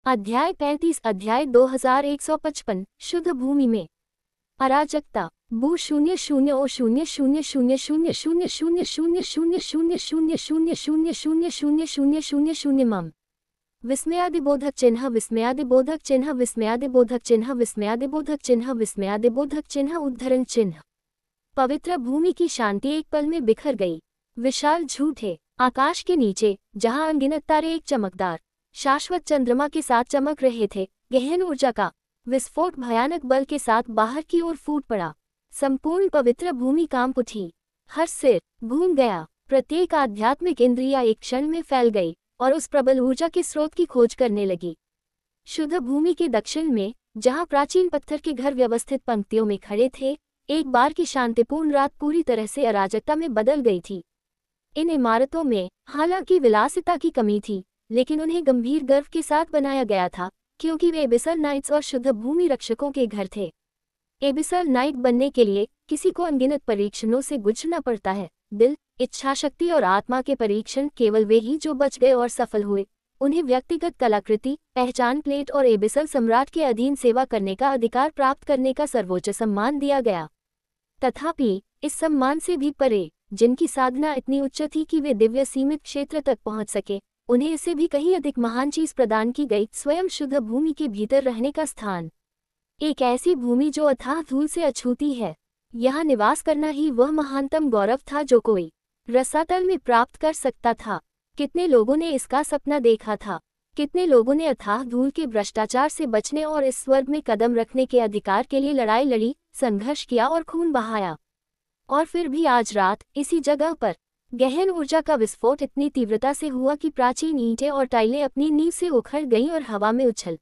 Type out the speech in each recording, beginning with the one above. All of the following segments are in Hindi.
अध्याय 35 अध्याय 2155 शुद्ध भूमि में अराजकता भू 00000000000000000000000000 मम विस्मयादिबोधक चिन्ह विस्मयादिबोधक चिन्ह विस्मयादिबोधक चिन्ह विस्मयादिबोधक चिन्ह विस्मयादिबोधक चिन्ह उद्धरण चिन्ह। पवित्र भूमि की शांति एक पल में बिखर गई। विशाल झूठे आकाश के नीचे जहां अनगिनत तारे एक चमकदार शाश्वत चंद्रमा के साथ चमक रहे थे, गहन ऊर्जा का विस्फोट भयानक बल के साथ बाहर की ओर फूट पड़ा। संपूर्ण पवित्र भूमि कांप उठी, हर सिर भून गया, प्रत्येक आध्यात्मिक इंद्रिया एक क्षण में फैल गई और उस प्रबल ऊर्जा के स्रोत की खोज करने लगी। शुद्ध भूमि के दक्षिण में जहां प्राचीन पत्थर के घर व्यवस्थित पंक्तियों में खड़े थे, एक बार की शांतिपूर्ण रात पूरी तरह से अराजकता में बदल गई थी। इन इमारतों में हालांकि विलासिता की कमी थी, लेकिन उन्हें गंभीर गर्व के साथ बनाया गया था, क्योंकि वे एबिसल नाइट्स और शुद्ध भूमि रक्षकों के घर थे। एबिसल नाइट बनने के लिए किसी को अनगिनत परीक्षणों से गुजरना पड़ता है। दिल, इच्छाशक्ति और आत्मा के परीक्षण केवल वे ही जो बच गए और सफल हुए। उन्हें व्यक्तिगत कलाकृति, पहचान प्लेट और एबिसल सम्राट के अधीन सेवा करने का अधिकार प्राप्त करने का सर्वोच्च सम्मान दिया गया। तथापि इस सम्मान से भी परे, जिनकी साधना इतनी उच्च थी कि वे दिव्य सीमित क्षेत्र तक पहुंच सके, उन्हें इससे भी कहीं अधिक महान चीज प्रदान की गई, स्वयं शुद्ध भूमि के भीतर रहने का स्थान। एक ऐसी भूमि जो अथाह धूल से अछूती है। यहाँ निवास करना ही वह महानतम गौरव था जो कोई रसातल में प्राप्त कर सकता था। कितने लोगों ने इसका सपना देखा था, कितने लोगों ने अथाह धूल के भ्रष्टाचार से बचने और इस स्वर्ग में कदम रखने के अधिकार के लिए लड़ाई लड़ी, संघर्ष किया और खून बहाया। और फिर भी आज रात इसी जगह पर गहन ऊर्जा का विस्फोट इतनी तीव्रता से हुआ कि प्राचीन ईंटें और टाइलें अपनी नींव से उखड़ गईं और हवा में उछल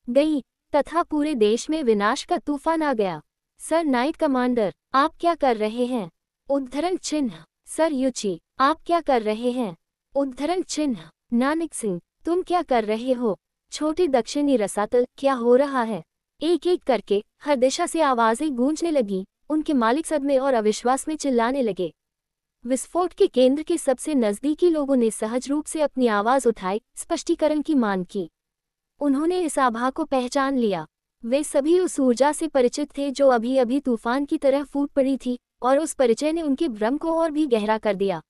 गईं, तथा पूरे देश में विनाश का तूफान आ गया। सर नाइट कमांडर, आप क्या कर रहे हैं? उद्धरण चिन्ह। सर युची, आप क्या कर रहे हैं? उद्धरण चिन्ह। नानक सिंह, तुम क्या कर रहे हो? छोटी दक्षिणी रसातल, क्या हो रहा है? एक एक करके हर दिशा से आवाजें गूंजने लगी। उनके मालिक सदमे और अविश्वास में चिल्लाने लगे। विस्फोट के केंद्र के सबसे नजदीकी लोगों ने सहज रूप से अपनी आवाज उठाई, स्पष्टीकरण की मांग की। उन्होंने इस आभा को पहचान लिया। वे सभी उस ऊर्जा से परिचित थे जो अभी अभी तूफान की तरह फूट पड़ी थी, और उस परिचय ने उनके भ्रम को और भी गहरा कर दिया।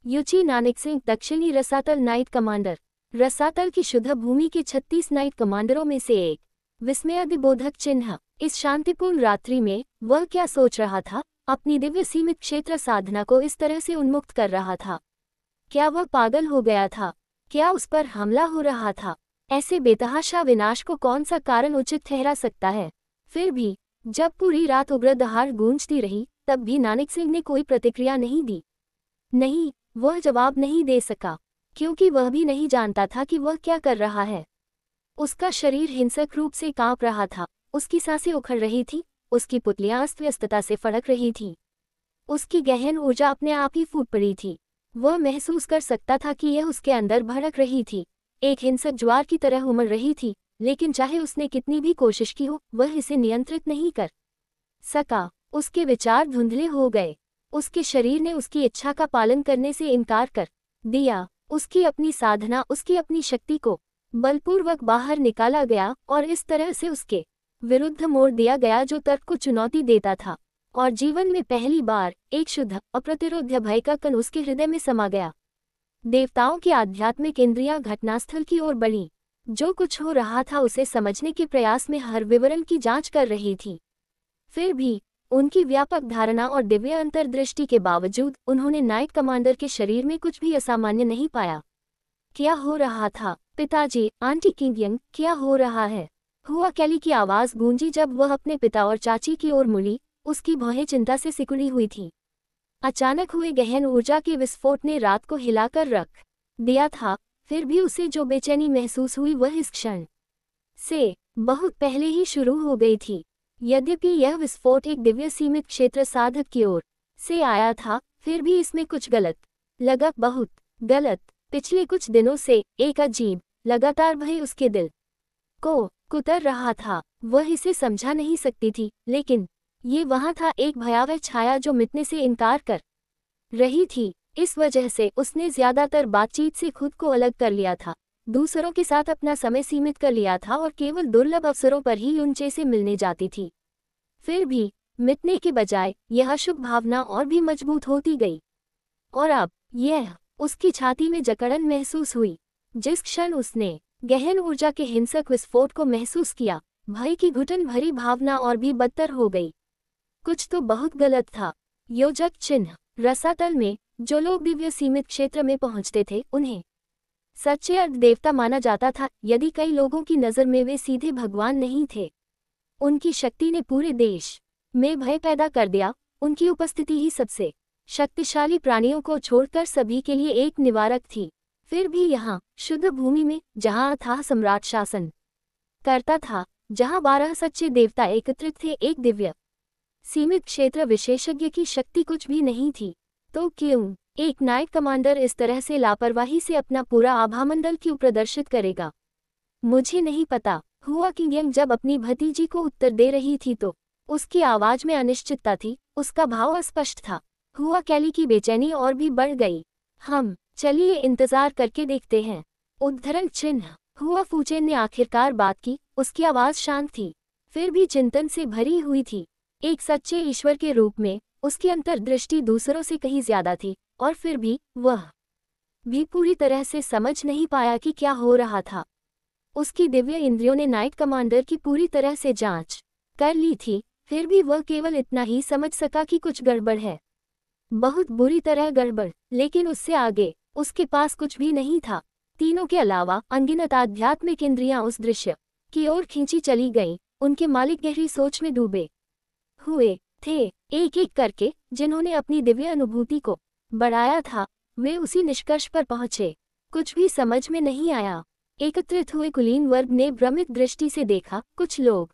युची नानक सिंह, दक्षिणी रसातल नाइट कमांडर। रसातल की शुद्ध भूमि के 36 नाइट कमांडरों में से एक। विस्मयादिबोधक चिन्ह। इस शांतिपूर्ण रात्रि में वह क्या सोच रहा था? अपनी दिव्य सीमित क्षेत्र साधना को इस तरह से उन्मुक्त कर रहा था। क्या वह पागल हो गया था? क्या उस पर हमला हो रहा था? ऐसे बेतहाशा विनाश को कौन सा कारण उचित ठहरा सकता है? फिर भी जब पूरी रात उग्र दहाड़ गूंजती रही, तब भी नानक सिंह ने कोई प्रतिक्रिया नहीं दी। नहीं, वह जवाब नहीं दे सका, क्योंकि वह भी नहीं जानता था कि वह क्या कर रहा है। उसका शरीर हिंसक रूप से कांप रहा था, उसकी सांसें उखड़ रही थी, उसकी पुतलियां अस्त व्यस्तता से फड़क रही थीं। उसकी गहन ऊर्जा अपने आप ही फूट पड़ी थी। वह महसूस कर सकता था कि यह उसके अंदर भड़क रही थी, एक हिंसक ज्वार की तरह उमड़ रही थी, लेकिन चाहे उसने कितनी भी कोशिश की हो, वह इसे नियंत्रित नहीं कर सका। उसके विचार धुंधले हो गए। उसके शरीर ने उसकी इच्छा का पालन करने से इनकार कर दिया। उसकी अपनी साधना, उसकी अपनी शक्ति को बलपूर्वक बाहर निकाला गया और इस तरह से उसके विरुद्ध मोड़ दिया गया जो तर्क को चुनौती देता था। और जीवन में पहली बार एक शुद्ध अप्रतिरोध्य भय का कण उसके हृदय में समा गया। देवताओं की आध्यात्मिक इंद्रियां घटनास्थल की ओर बढ़ी। जो कुछ हो रहा था उसे समझने के प्रयास में हर विवरण की जांच कर रही थी। फिर भी उनकी व्यापक धारणा और दिव्य अंतर्दृष्टि के बावजूद उन्होंने नाइट कमांडर के शरीर में कुछ भी असामान्य नहीं पाया। क्या हो रहा था? पिताजी, आंटी किंग, क्या हो रहा है? हुआ कैली की आवाज गूंजी जब वह अपने पिता और चाची की ओर मुड़ी। उसकी भौहें चिंता से सिकुड़ी हुई थीं। अचानक हुए गहन ऊर्जा के विस्फोट ने रात को हिलाकर रख दिया था। फिर भी उसे जो बेचैनी महसूस हुई वह इस क्षण से बहुत पहले ही शुरू हो गई थी। यद्यपि यह विस्फोट एक दिव्य सीमित क्षेत्र साधक की ओर से आया था, फिर भी इसमें कुछ गलत लगा, बहुत गलत। पिछले कुछ दिनों से एक अजीब लगातार भय उसके दिल को कुतर रहा था। वह इसे समझा नहीं सकती थी, लेकिन ये वहां था, एक भयावह छाया जो मिटने से इनकार कर रही थी। इस वजह से उसने ज्यादातर बातचीत से खुद को अलग कर लिया था। दूसरों के साथ अपना समय सीमित कर लिया था और केवल दुर्लभ अवसरों पर ही उनसे से मिलने जाती थी। फिर भी मिटने के बजाय यह अशुभ भावना और भी मजबूत होती गई। और अब यह उसकी छाती में जकड़न महसूस हुई। जिस क्षण उसने गहन ऊर्जा के हिंसक विस्फोट को महसूस किया, भय की घुटन भरी भावना और भी बदतर हो गई। कुछ तो बहुत गलत था। योजक चिन्ह। रसातल में जो लोग दिव्य सीमित क्षेत्र में पहुंचते थे, उन्हें सच्चे अर्ध देवता माना जाता था। यदि कई लोगों की नज़र में वे सीधे भगवान नहीं थे, उनकी शक्ति ने पूरे देश में भय पैदा कर दिया। उनकी उपस्थिति ही सबसे शक्तिशाली प्राणियों को छोड़कर सभी के लिए एक निवारक थी। फिर भी यहाँ शुद्ध भूमि में, जहाँ अथाह सम्राट शासन करता था, जहाँ 12 सच्चे देवता एकत्रित थे, एक दिव्य सीमित क्षेत्र विशेषज्ञ की शक्ति कुछ भी नहीं थी। तो क्यों एक नाइट कमांडर इस तरह से लापरवाही से अपना पूरा आभामंडल क्यों प्रदर्शित करेगा? मुझे नहीं पता। हुआ किंग जब अपनी भतीजी को उत्तर दे रही थी तो उसकी आवाज में अनिश्चितता थी, उसका भाव अस्पष्ट था। हुआ कैली की बेचैनी और भी बढ़ गई। हम चलिए इंतजार करके देखते हैं। उद्धरण चिन्ह। हुआ फूचेन ने आखिरकार बात की। उसकी आवाज शांत थी, फिर भी चिंतन से भरी हुई थी। एक सच्चे ईश्वर के रूप में उसकी अंतर्दृष्टि दूसरों से कहीं ज्यादा थी, और फिर भी वह भी पूरी तरह से समझ नहीं पाया कि क्या हो रहा था। उसकी दिव्य इंद्रियों ने नाइट कमांडर की पूरी तरह से जांच कर ली थी, फिर भी वह केवल इतना ही समझ सका कि कुछ गड़बड़ है, बहुत बुरी तरह गड़बड़। लेकिन उससे आगे उसके पास कुछ भी नहीं था। तीनों के अलावा अनगिनत आध्यात्मिक इंद्रियां उस दृश्य की ओर खींची चली गईं। उनके मालिक गहरी सोच में डूबे हुए थे। एक एक करके जिन्होंने अपनी दिव्य अनुभूति को बढ़ाया था, वे उसी निष्कर्ष पर पहुंचे। कुछ भी समझ में नहीं आया। एकत्रित हुए कुलीन वर्ग ने भ्रमित दृष्टि से देखा। कुछ लोग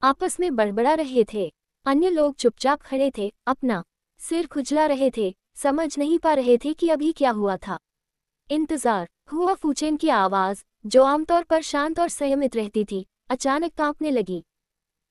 आपस में बड़बड़ा रहे थे, अन्य लोग चुपचाप खड़े थे, अपना सिर खुजला रहे थे, समझ नहीं पा रहे थे कि अभी क्या हुआ था। इंतजार। हुआ फूचेन की आवाज, जो आमतौर पर शांत और संयमित रहती थी, अचानक कांपने लगी।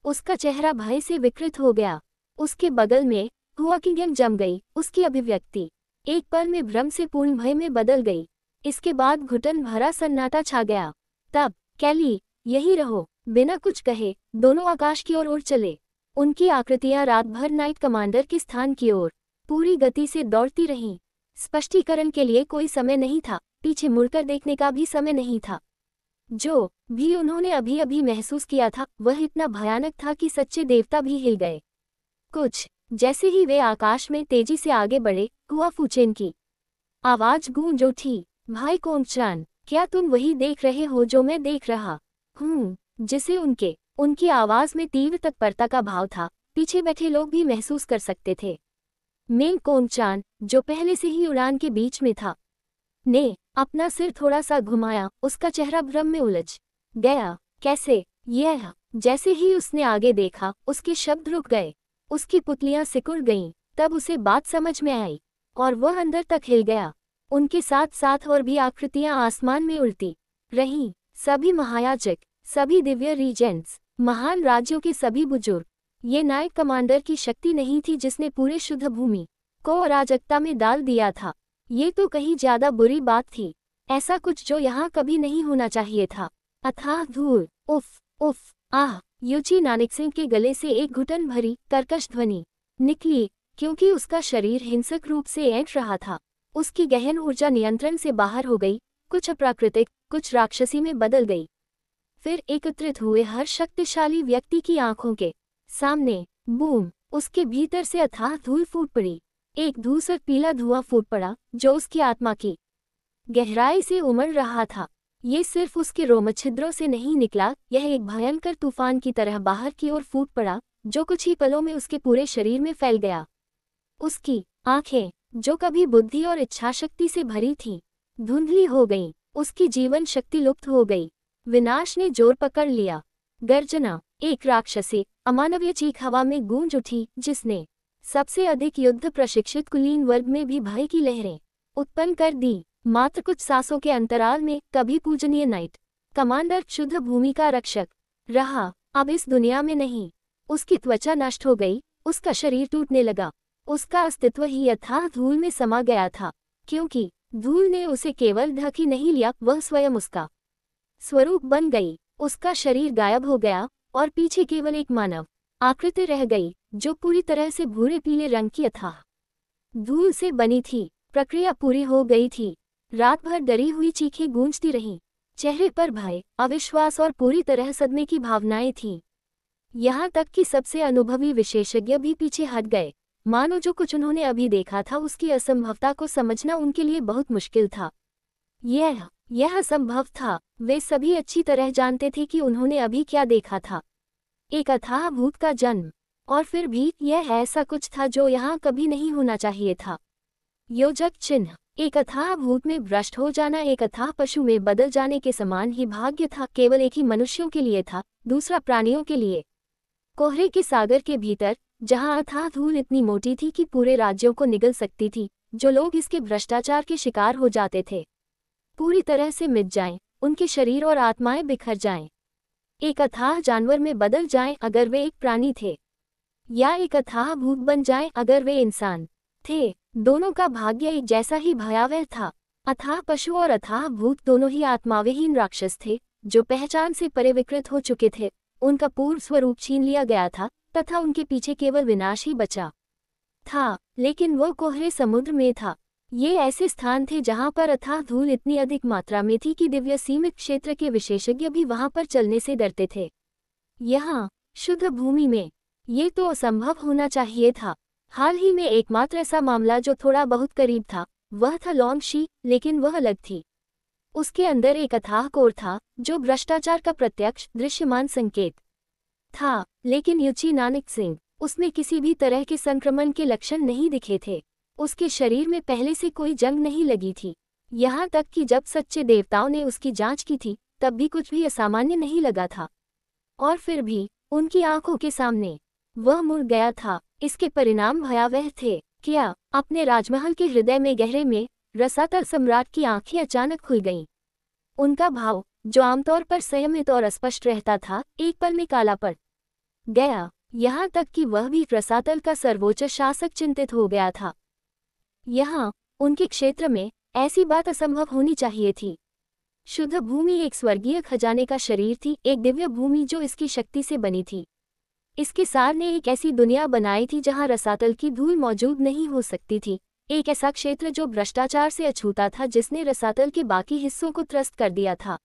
उसका चेहरा भय से विकृत हो गया। उसके बगल में हुआ किंग जम गई। उसकी अभिव्यक्ति एक पल में भ्रम से पूर्ण भय में बदल गई। इसके बाद घुटन भरा सन्नाटा छा गया। तब कैली, यही रहो। बिना कुछ कहे दोनों आकाश की ओर उड़ चले। उनकी आकृतियां रात भर नाइट कमांडर के स्थान की ओर पूरी गति से दौड़ती रहीं। स्पष्टीकरण के लिए कोई समय नहीं था, पीछे मुड़कर देखने का भी समय नहीं था। जो भी उन्होंने अभी अभी महसूस किया था, वह इतना भयानक था कि सच्चे देवता भी हिल गए। कुछ जैसे ही वे आकाश में तेजी से आगे बढ़े, हुआ फूचेन की आवाज गूंज उठी, भाई कोंगचान, क्या तुम वही देख रहे हो जो मैं देख रहा हूँ? जिसे उनकी आवाज में तीव्र तत्परता का भाव था, पीछे बैठे लोग भी महसूस कर सकते थे। मेंग कोंगचान, जो पहले से ही उड़ान के बीच में था, ने अपना सिर थोड़ा सा घुमाया। उसका चेहरा भ्रम में उलझ गया। कैसे? यह जैसे ही उसने आगे देखा, उसके शब्द रुक गए, उसकी पुतलियां सिकुड़ गईं। तब उसे बात समझ में आई और वह अंदर तक हिल गया। उनके साथ साथ और भी आकृतियां आसमान में उड़ती रहीं। सभी महायाजक, सभी दिव्य रीजेंट्स, महान राज्यों के सभी बुजुर्ग। ये नाइट कमांडर की शक्ति नहीं थी जिसने पूरे शुद्ध भूमि को अराजकता में डाल दिया था। ये तो कहीं ज्यादा बुरी बात थी, ऐसा कुछ जो यहाँ कभी नहीं होना चाहिए था। अथाह धूल, उफ उफ, आह। यूची नानकसिंह के गले से एक घुटन भरी कर्कश ध्वनि निकली, क्योंकि उसका शरीर हिंसक रूप से ऐंठ रहा था। उसकी गहन ऊर्जा नियंत्रण से बाहर हो गई, कुछ अप्राकृतिक, कुछ राक्षसी में बदल गई। फिर एकत्रित हुए हर शक्तिशाली व्यक्ति की आंखों के सामने बूम, उसके भीतर से अथाह धूल फूट पड़ी। एक धूसर पीला धुआं फूट पड़ा जो उसकी आत्मा की गहराई से उमड़ रहा था। ये सिर्फ उसके रोमछिद्रों से नहीं निकला, यह एक भयंकर तूफान की तरह बाहर की ओर फूट पड़ा, जो कुछ ही पलों में उसके पूरे शरीर में फैल गया। उसकी आंखें, जो कभी बुद्धि और इच्छाशक्ति से भरी थीं, धुंधली हो गईं। उसकी जीवन शक्ति लुप्त हो गई। विनाश ने जोर पकड़ लिया। गर्जना, एक राक्षसी अमानवीय चीख हवा में गूंज उठी, जिसने सबसे अधिक युद्ध प्रशिक्षित कुलीन वर्ग में भी भय की लहरें उत्पन्न कर दी। मात्र कुछ सांसों के अंतराल में कभी पूजनीय नाइट कमांडर शुद्ध भूमि का रक्षक रहा, अब इस दुनिया में नहीं। उसकी त्वचा नष्ट हो गई, उसका शरीर टूटने लगा, उसका अस्तित्व ही अथाह धूल में समा गया था, क्योंकि धूल ने उसे केवल ढक ही नहीं लिया, वह स्वयं उसका स्वरूप बन गई। उसका शरीर गायब हो गया और पीछे केवल एक मानव आकृति रह गई, जो पूरी तरह से भूरे पीले रंग की अथाह धूल से बनी थी। प्रक्रिया पूरी हो गई थी। रात भर डरी हुई चीखें गूंजती रहीं। चेहरे पर भय, अविश्वास और पूरी तरह सदमे की भावनाएं थीं। यहाँ तक कि सबसे अनुभवी विशेषज्ञ भी पीछे हट गए, मानो जो कुछ उन्होंने अभी देखा था उसकी असंभवता को समझना उनके लिए बहुत मुश्किल था। यह असंभव था। वे सभी अच्छी तरह जानते थे कि उन्होंने अभी क्या देखा था, एक अथाह भूत का जन्म। और फिर भी यह ऐसा कुछ था जो यहाँ कभी नहीं होना चाहिए था। योजक चिन्ह। एक अथाह भूत में भ्रष्ट हो जाना एक अथाह पशु में बदल जाने के समान ही भाग्य था। केवल एक ही मनुष्यों के लिए था, दूसरा प्राणियों के लिए। कोहरे के सागर के भीतर, जहाँ अथाह धूल इतनी मोटी थी कि पूरे राज्यों को निगल सकती थी, जो लोग इसके भ्रष्टाचार के शिकार हो जाते थे पूरी तरह से मिट जाएं, उनके शरीर और आत्माएं बिखर जाएं। एक अथाह जानवर में बदल जाएं अगर वे एक प्राणी थे, या एक अथाह भूत बन जाएं अगर वे इंसान थे। दोनों का भाग्य एक जैसा ही भयावह था। अथाह पशु और अथाह भूत दोनों ही आत्माविहीन राक्षस थे, जो पहचान से परे विकृत हो चुके थे। उनका पूर्व स्वरूप छीन लिया गया था तथा उनके पीछे केवल विनाश ही बचा था। लेकिन वो कोहरे समुद्र में था। ये ऐसे स्थान थे जहां पर अथाह धूल इतनी अधिक मात्रा में थी कि दिव्य सीमित क्षेत्र के विशेषज्ञ भी वहां पर चलने से डरते थे। यहाँ शुद्ध भूमि में ये तो असंभव होना चाहिए था। हाल ही में एकमात्र ऐसा मामला जो थोड़ा बहुत करीब था, वह था लॉन्गशी, लेकिन वह अलग थी। उसके अंदर एक अथाह कोर था, जो भ्रष्टाचार का प्रत्यक्ष दृश्यमान संकेत था। लेकिन युची नानक सिंह, उसमें किसी भी तरह के संक्रमण के लक्षण नहीं दिखे थे। उसके शरीर में पहले से कोई जंग नहीं लगी थी। यहाँ तक कि जब सच्चे देवताओं ने उसकी जांच की थी, तब भी कुछ भी असामान्य नहीं लगा था। और फिर भी उनकी आंखों के सामने वह मुड़ गया था। इसके परिणाम भयावह थे। क्या अपने राजमहल के हृदय में गहरे में रसातल सम्राट की आंखें अचानक खुल गईं। उनका भाव, जो आमतौर पर संयमित और अस्पष्ट रहता था, एक पल में काला पड़ गया। यहाँ तक कि वह भी रसातल का सर्वोच्च शासक चिंतित हो गया था। यहाँ उनके क्षेत्र में ऐसी बात असंभव होनी चाहिए थी। शुद्ध भूमि एक स्वर्गीय खजाने का शरीर थी, एक दिव्य भूमि जो इसकी शक्ति से बनी थी। इसके सार ने एक ऐसी दुनिया बनाई थी जहां रसातल की धूल मौजूद नहीं हो सकती थी। एक ऐसा क्षेत्र जो भ्रष्टाचार से अछूता था, जिसने रसातल के बाकी हिस्सों को त्रस्त कर दिया था।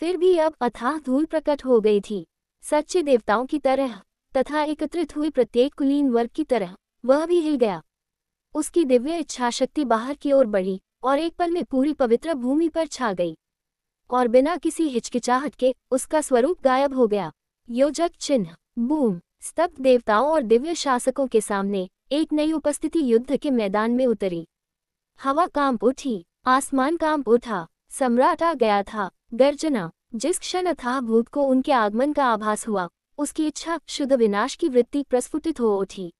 फिर भी अब अथाह धूल प्रकट हो गई थी, सच्चे देवताओं की तरह, तथा एकत्रित हुई प्रत्येक कुलीन वर्ग की तरह। वह भी हिल गया। उसकी दिव्य इच्छाशक्ति बाहर की ओर बढ़ी और एक पल में पूरी पवित्र भूमि पर छा गई, और बिना किसी हिचकिचाहट के उसका स्वरूप गायब हो गया। योजक चिन्ह। बूम। स्तब्ध देवताओं और दिव्य शासकों के सामने एक नई उपस्थिति युद्ध के मैदान में उतरी। हवा कांप उठी, आसमान कांप उठा। सम्राट आ गया था। गर्जना। जिस क्षण अथाह भूत को उनके आगमन का आभास हुआ, उसकी इच्छा, शुद्ध विनाश की वृत्ति प्रस्फुटित हो उठी।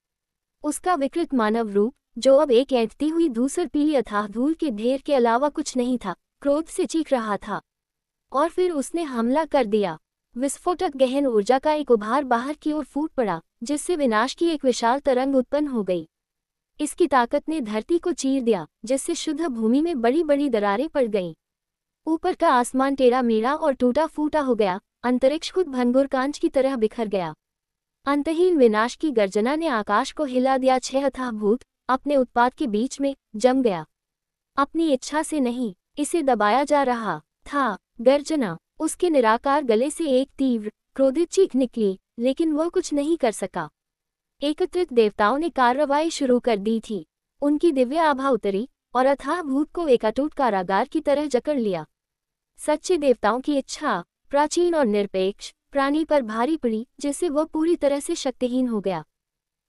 उसका विकृत मानव रूप, जो अब एक ऐंठती हुई धूसर पीली अथाह धूल के ढेर के अलावा कुछ नहीं था, क्रोध से चीख रहा था। और फिर उसने हमला कर दिया। विस्फोटक गहन ऊर्जा का एक उभार बाहर की ओर फूट पड़ा, जिससे विनाश की एक विशाल तरंग उत्पन्न हो गई। इसकी ताकत ने धरती को चीर दिया, जिससे शुद्ध भूमि में बड़ी बड़ी दरारें पड़ गईं। ऊपर का आसमान टेढ़ा मेढ़ा और टूटा फूटा हो गया। अंतरिक्ष खुद भंगुर कांच की तरह बिखर गया। अंतहीन विनाश की गर्जना ने आकाश को हिला दिया। छह अथाह भूत अपने उत्पात के बीच में जम गया। अपनी इच्छा से नहीं, इसे दबाया जा रहा था। गर्जना। उसके निराकार गले से एक तीव्र, क्रोधित चीख निकली, लेकिन वह कुछ नहीं कर सका। एकत्रित देवताओं ने कार्रवाई शुरू कर दी थी। उनकी दिव्य आभा उतरी और अथाह भूत को एक अटूट कारागार की तरह जकड़ लिया। सच्चे देवताओं की इच्छा, प्राचीन और निरपेक्ष प्राणी पर भारी पड़ी, जिससे वह पूरी तरह से शक्तिहीन हो गया।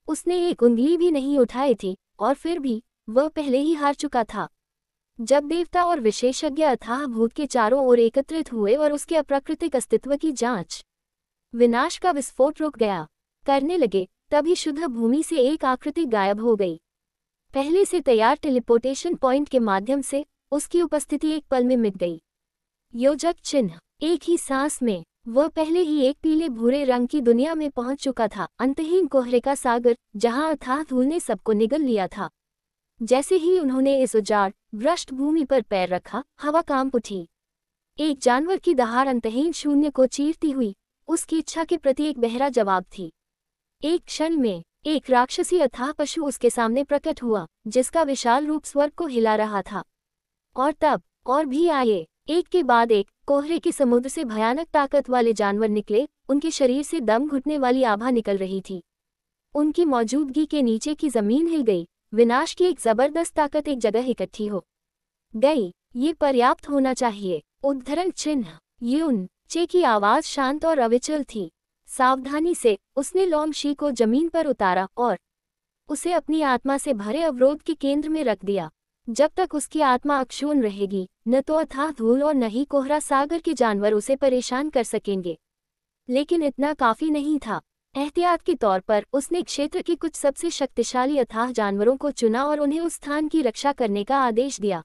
उसने एक उंगली भी नहीं उठाई थी, और फिर भी वह पहले ही हार चुका था। जब देवता और विशेषज्ञ अथाह भूत के चारों ओर एकत्रित हुए और उसके अप्राकृतिक अस्तित्व की जांच, विनाश का विस्फोट रुक गया करने लगे, तभी शुद्ध भूमि से एक आकृति गायब हो गई। पहले से तैयार टेलीपोर्टेशन पॉइंट के माध्यम से उसकी उपस्थिति एक पल में मिट गई। योजक चिन्ह। एक ही सांस में वह पहले ही एक पीले भूरे रंग की दुनिया में पहुंच चुका था। अंतहीन कोहरे का सागर, जहां अथाह धूल ने सबको निगल लिया था। जैसे ही उन्होंने इस उजाड़ भ्रष्ट भूमि पर पैर रखा, हवा कांप उठी। एक जानवर की दहाड़ अंतहीन शून्य को चीरती हुई उसकी इच्छा के प्रति एक बहरा जवाब थी। एक क्षण में एक राक्षसी अथाह पशु उसके सामने प्रकट हुआ, जिसका विशाल रूप स्वर्ग को हिला रहा था। और तब और भी आए, एक के बाद एक कोहरे के समुद्र से भयानक ताकत वाले जानवर निकले। उनके शरीर से दम घुटने वाली आभा निकल रही थी। उनकी मौजूदगी के नीचे की जमीन हिल गई। विनाश की एक जबरदस्त ताकत एक जगह इकट्ठी हो गई। ये पर्याप्त होना चाहिए। उद्धरण चिन्ह। यून चे की आवाज शांत और अविचल थी। सावधानी से उसने लोमशी को जमीन पर उतारा और उसे अपनी आत्मा से भरे अवरोध के केंद्र में रख दिया। जब तक उसकी आत्मा अक्षुण्ण रहेगी, न तो अथाह धूल और न ही कोहरा सागर के जानवर उसे परेशान कर सकेंगे। लेकिन इतना काफी नहीं था। एहतियात के तौर पर उसने क्षेत्र के कुछ सबसे शक्तिशाली अथाह जानवरों को चुना और उन्हें उस स्थान की रक्षा करने का आदेश दिया।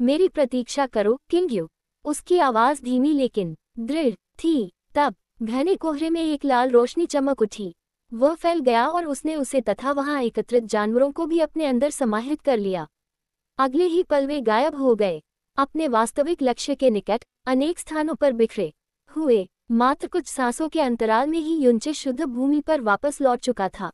मेरी प्रतीक्षा करो, किंग्यू। उसकी आवाज धीमी लेकिन दृढ़ थी। तब घने कोहरे में एक लाल रोशनी चमक उठी। वह फैल गया और उसने उसे तथा वहां एकत्रित जानवरों को भी अपने अंदर समाहित कर लिया। अगले ही पल वे गायब हो गए, अपने वास्तविक लक्ष्य के निकट अनेक स्थानों पर बिखरे हुए। मात्र कुछ सांसों के अंतराल में ही युनचे शुद्ध भूमि पर वापस लौट चुका था।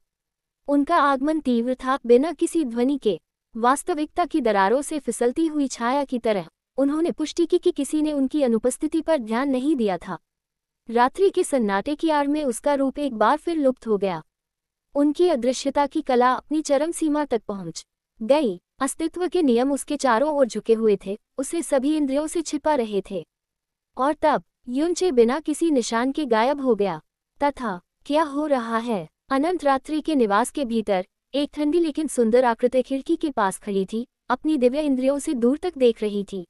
उनका आगमन तीव्र था, बिना किसी ध्वनि के, वास्तविकता की दरारों से फिसलती हुई छाया की तरह। उन्होंने पुष्टि की कि किसी ने उनकी अनुपस्थिति पर ध्यान नहीं दिया था। रात्रि के सन्नाटे की आड़ में उसका रूप एक बार फिर लुप्त हो गया। उनकी अदृश्यता की कला अपनी चरम सीमा तक पहुंच गई। अस्तित्व के नियम उसके चारों ओर झुके हुए थे, उसे सभी इंद्रियों से छिपा रहे थे। और तब युनचे बिना किसी निशान के गायब हो गया। तथा क्या हो रहा है? अनंत रात्रि के निवास के भीतर एक ठंडी लेकिन सुंदर आकृति खिड़की के पास खड़ी थी, अपनी दिव्य इंद्रियों से दूर तक देख रही थी।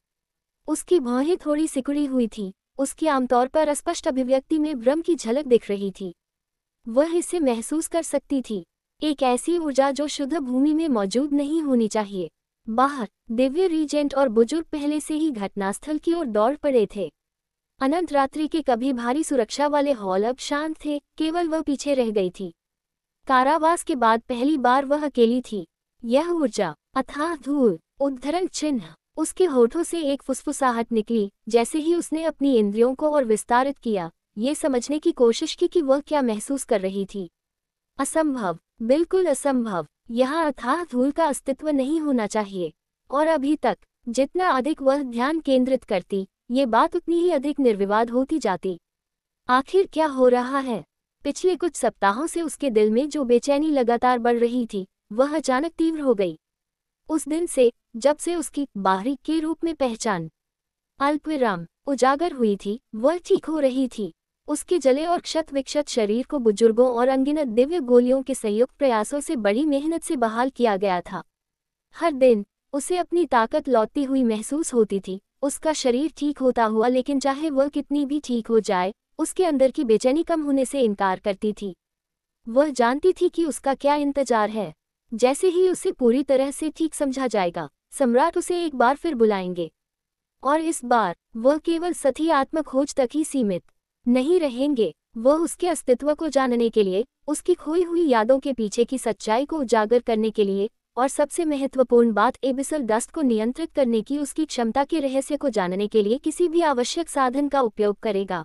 उसकी भौहें थोड़ी सिकुड़ी हुई थी। उसकी आमतौर पर अस्पष्ट अभिव्यक्ति में भ्रम की झलक दिख रही थी। वह इसे महसूस कर सकती थी, एक ऐसी ऊर्जा जो शुद्ध भूमि में मौजूद नहीं होनी चाहिए। बाहर दिव्य रीजेंट और बुजुर्ग पहले से ही घटनास्थल की ओर दौड़ पड़े थे। अनंत रात्रि के कभी भारी सुरक्षा वाले हॉल अब शांत थे, केवल वह पीछे रह गई थी। कारावास के बाद पहली बार वह अकेली थी। यह ऊर्जा, अथाह धूल। उद्धरण चिन्ह। उसके होठों से एक फुसफुसाहट निकली जैसे ही उसने अपनी इंद्रियों को और विस्तारित किया, ये समझने की कोशिश की कि वह क्या महसूस कर रही थी। असंभव, बिल्कुल असंभव। यहाँ अथाह धूल का अस्तित्व नहीं होना चाहिए। और अभी तक जितना अधिक वह ध्यान केंद्रित करती, ये बात उतनी ही अधिक निर्विवाद होती जाती। आखिर क्या हो रहा है? पिछले कुछ सप्ताहों से उसके दिल में जो बेचैनी लगातार बढ़ रही थी, वह अचानक तीव्र हो गई। उस दिन से जब से उसकी बाहरी के रूप में पहचान अल्पविराम उजागर हुई थी, वह ठीक हो रही थी। उसके जले और क्षत विक्षत शरीर को बुजुर्गों और अनगिनत दिव्य गोलियों के संयुक्त प्रयासों से बड़ी मेहनत से बहाल किया गया था। हर दिन उसे अपनी ताकत लौटती हुई महसूस होती थी। उसका शरीर ठीक होता हुआ, लेकिन चाहे वह कितनी भी ठीक हो जाए, उसके अंदर की बेचैनी कम होने से इनकार करती थी। वह जानती थी कि उसका क्या इंतजार है। जैसे ही उसे पूरी तरह से ठीक समझा जाएगा, सम्राट उसे एक बार फिर बुलाएंगे। और इस बार वह केवल सती आत्मखोज तक ही सीमित नहीं रहेंगे। वह उसके अस्तित्व को जानने के लिए, उसकी खोई हुई यादों के पीछे की सच्चाई को उजागर करने के लिए, और सबसे महत्वपूर्ण बात एबिसल डस्ट को नियंत्रित करने की उसकी क्षमता के रहस्य को जानने के लिए किसी भी आवश्यक साधन का उपयोग करेगा।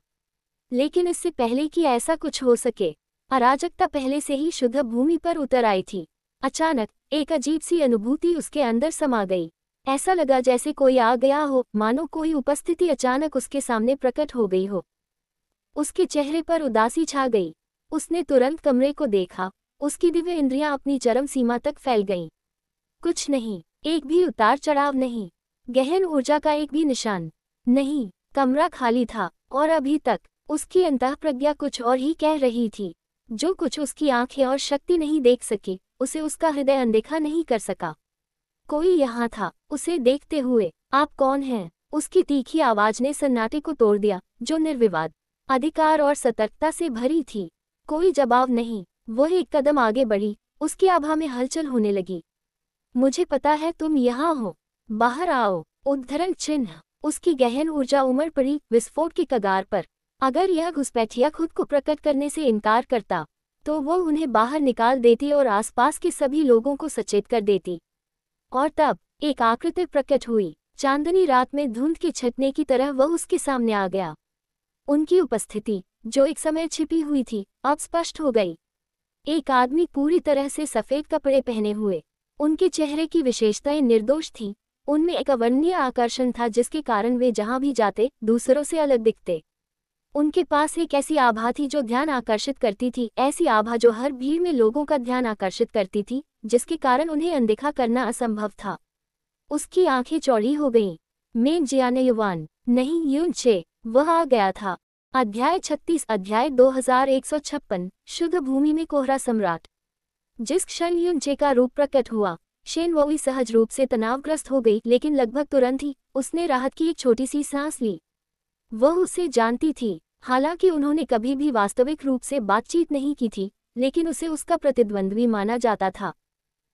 लेकिन इससे पहले कि ऐसा कुछ हो सके, अराजकता पहले से ही शुद्ध भूमि पर उतर आई थी। अचानक एक अजीब सी अनुभूति उसके अंदर समा गई। ऐसा लगा जैसे कोई आ गया हो, मानो कोई उपस्थिति अचानक उसके सामने प्रकट हो गई हो। उसके चेहरे पर उदासी छा गई। उसने तुरंत कमरे को देखा। उसकी दिव्य इंद्रियां अपनी चरम सीमा तक फैल गईं। कुछ नहीं, एक भी उतार चढ़ाव नहीं, गहन ऊर्जा का एक भी निशान नहीं। कमरा खाली था और अभी तक उसकी अंतःप्रज्ञा कुछ और ही कह रही थी। जो कुछ उसकी आंखें और शक्ति नहीं देख सकी, उसे उसका हृदय अनदेखा नहीं कर सका। कोई यहाँ था, उसे देखते हुए। आप कौन हैं? उसकी तीखी आवाज ने सन्नाटे को तोड़ दिया, जो निर्विवाद, अधिकार और सतर्कता से भरी थी। कोई जवाब नहीं। वह एक कदम आगे बढ़ी। उसकी आभा में हलचल होने लगी। मुझे पता है तुम यहाँ हो, बाहर आओ। उद्धरण चिन्ह। उसकी गहन ऊर्जा उमड़ पड़ी, विस्फोट की कगार पर। अगर यह घुसपैठिया खुद को प्रकट करने से इनकार करता, तो वो उन्हें बाहर निकाल देती और आसपास के सभी लोगों को सचेत कर देती। और तब एक आकृति प्रकट हुई। चांदनी रात में धुंध के छटने की तरह वह उसके सामने आ गया। उनकी उपस्थिति, जो एक समय छिपी हुई थी, अब स्पष्ट हो गई। एक आदमी पूरी तरह से सफेद कपड़े पहने हुए। उनके चेहरे की विशेषताएं निर्दोष थीं। उनमें एक अवर्णनीय आकर्षण था जिसके कारण वे जहां भी जाते दूसरों से अलग दिखते। उनके पास एक ऐसी आभा थी जो ध्यान आकर्षित करती थी, ऐसी आभा जो हर भीड़ में लोगों का ध्यान आकर्षित करती थी, जिसके कारण उन्हें अनदेखा करना असंभव था। उसकी आंखें चौड़ी हो गईं। मेन जियाने युवान, नहीं यूनचे, वह आ गया था। अध्याय 36 अध्याय 2156 शुद्ध भूमि में कोहरा सम्राट। जिस क्षण यूनचे का रूप प्रकट हुआ, शेन वोई सहज रूप से तनावग्रस्त हो गई, लेकिन लगभग तुरंत ही उसने राहत की एक छोटी सी सांस ली। वह उसे जानती थी। हालांकि उन्होंने कभी भी वास्तविक रूप से बातचीत नहीं की थी, लेकिन उसे उसका प्रतिद्वंद्वी माना जाता था।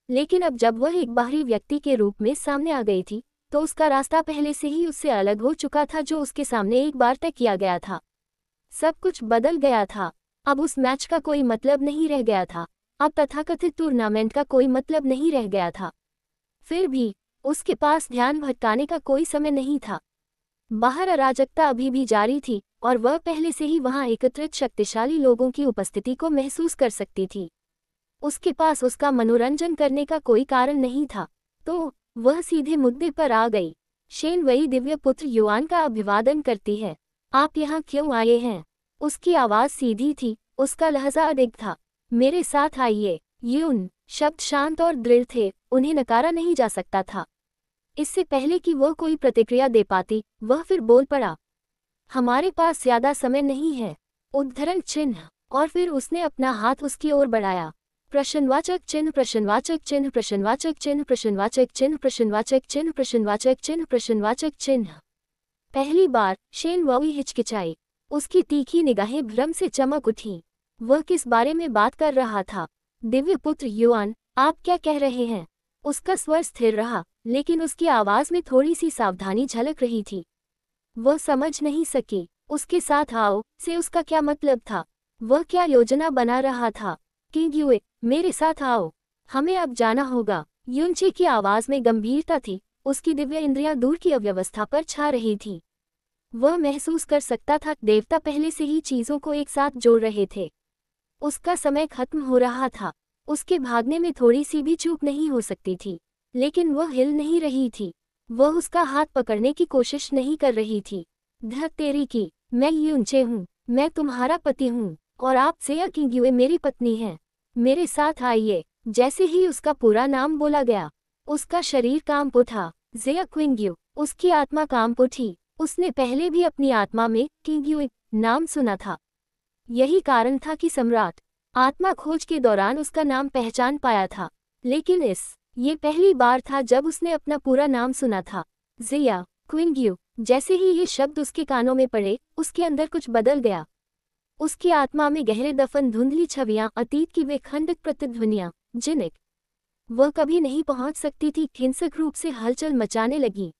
लेकिन अब जब वह एक बाहरी व्यक्ति के रूप में सामने आ गई थी, तो उसका रास्ता पहले से ही उससे अलग हो चुका था जो उसके सामने एक बार तय किया गया था। सब कुछ बदल गया था। अब उस मैच का कोई मतलब नहीं रह गया था। अब तथाकथित टूर्नामेंट का कोई मतलब नहीं रह गया था। फिर भी उसके पास ध्यान भटकाने का कोई समय नहीं था। बाहर अराजकता अभी भी जारी थी और वह पहले से ही वहां एकत्रित शक्तिशाली लोगों की उपस्थिति को महसूस कर सकती थी। उसके पास उसका मनोरंजन करने का कोई कारण नहीं था, तो वह सीधे मुद्दे पर आ गई। शेन वही दिव्य पुत्र युआन का अभिवादन करती है। आप यहाँ क्यों आए हैं? उसकी आवाज सीधी थी, उसका लहजा अडिग था। मेरे साथ आइए। यून शब्द शांत और दृढ़ थे, उन्हें नकारा नहीं जा सकता था। इससे पहले कि वह कोई प्रतिक्रिया दे पाती, वह फिर बोल पड़ा। हमारे पास ज्यादा समय नहीं है। उद्धरण चिन्ह। और फिर उसने अपना हाथ उसकी ओर बढ़ाया। प्रश्नवाचक चिन्ह, प्रश्नवाचक चिन्ह, प्रश्नवाचक चिन्ह, प्रश्नवाचक चिन्ह, प्रश्नवाचक चिन्ह, प्रश्नवाचक चिन्ह, प्रश्नवाचक चिन्ह। पहली बार शेन वोई हिचकिचाई। उसकी तीखी निगाहें भ्रम से चमक उठीं। वह किस बारे में बात कर रहा था? दिव्य पुत्र युआन, आप क्या कह रहे हैं? उसका स्वर स्थिर रहा, लेकिन उसकी आवाज में थोड़ी सी सावधानी झलक रही थी। वह समझ नहीं सकी उसके साथ आओ से उसका क्या मतलब था। वह क्या योजना बना रहा था? किंग युए, मेरे साथ आओ, हमें अब जाना होगा। यूनचे की आवाज में गंभीरता थी, उसकी दिव्य इंद्रियां दूर की अव्यवस्था पर छा रही थी। वह महसूस कर सकता था देवता पहले से ही चीजों को एक साथ जोड़ रहे थे। उसका समय खत्म हो रहा था। उसके भागने में थोड़ी सी भी चूक नहीं हो सकती थी, लेकिन वह हिल नहीं रही थी। वह उसका हाथ पकड़ने की कोशिश नहीं कर रही थी। धत तेरी की, मैं यूनचे हूँ, मैं तुम्हारा पति हूँ, और आप सेया किंग्युए मेरी पत्नी हैं। मेरे साथ आइए। जैसे ही उसका पूरा नाम बोला गया, उसका शरीर कांप उठा। जेया क्विंग्यू, उसकी आत्मा कांप उठी। उसने पहले भी अपनी आत्मा में किंग्युए नाम सुना था। यही कारण था कि सम्राट आत्मा खोज के दौरान उसका नाम पहचान पाया था, लेकिन ये पहली बार था जब उसने अपना पूरा नाम सुना था, जेया क्विंग्यू। जैसे ही ये शब्द उसके कानों में पड़े, उसके अंदर कुछ बदल गया। उसकी आत्मा में गहरे दफन धुंधली छवियां, अतीत की वे खंडित प्रतिध्वनियां, जिन्हें वह कभी नहीं पहुंच सकती थी, हिंसक रूप से हलचल मचाने लगी।